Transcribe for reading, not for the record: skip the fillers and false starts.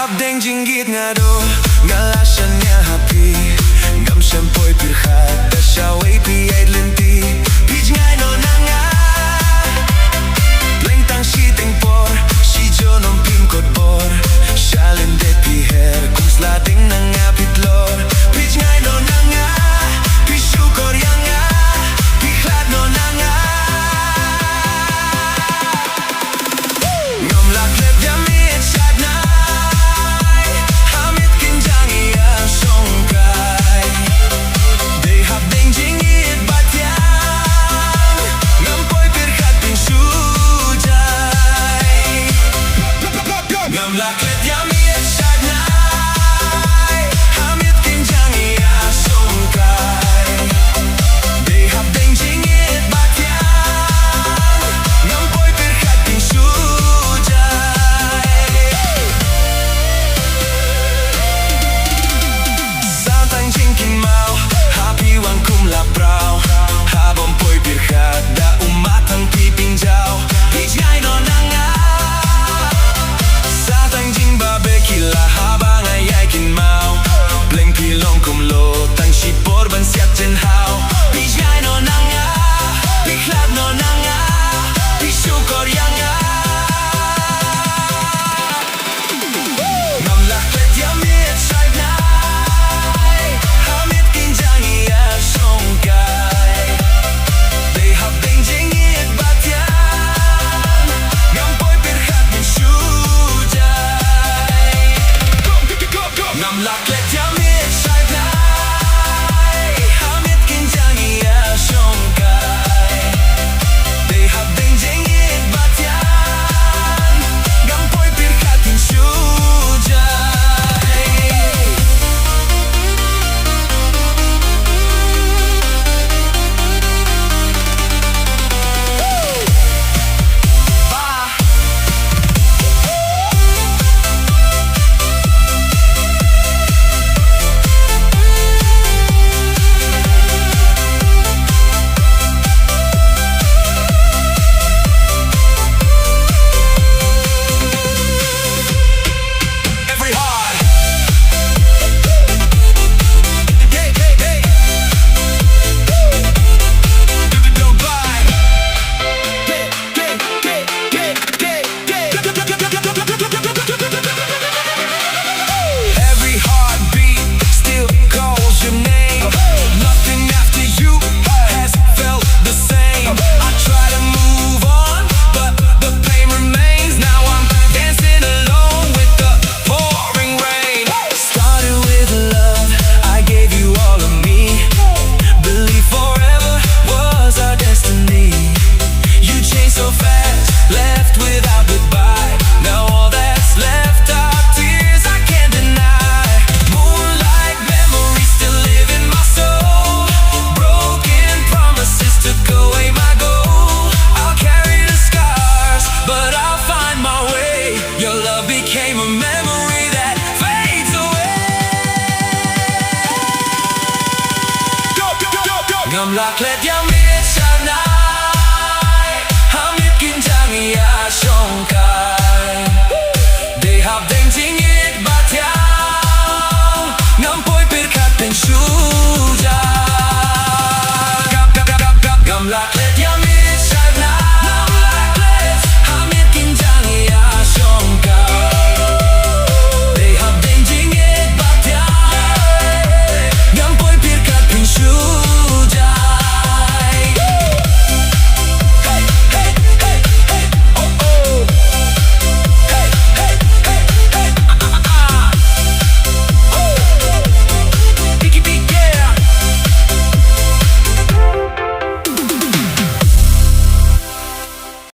Habdeng jinggit nga do Ngalasya niya happy Ngam siyempo'y pirhat Da siya way piyay linti Pij ngay no na nga Pleng tang si ting por Si jo nong pim kot por Siya lindet piher Kung slating na nga pitlor Pij ngay no na nga Pi syukor yang nga Pihlad no na nga Ngam laklep yamit sad na Ngam laklet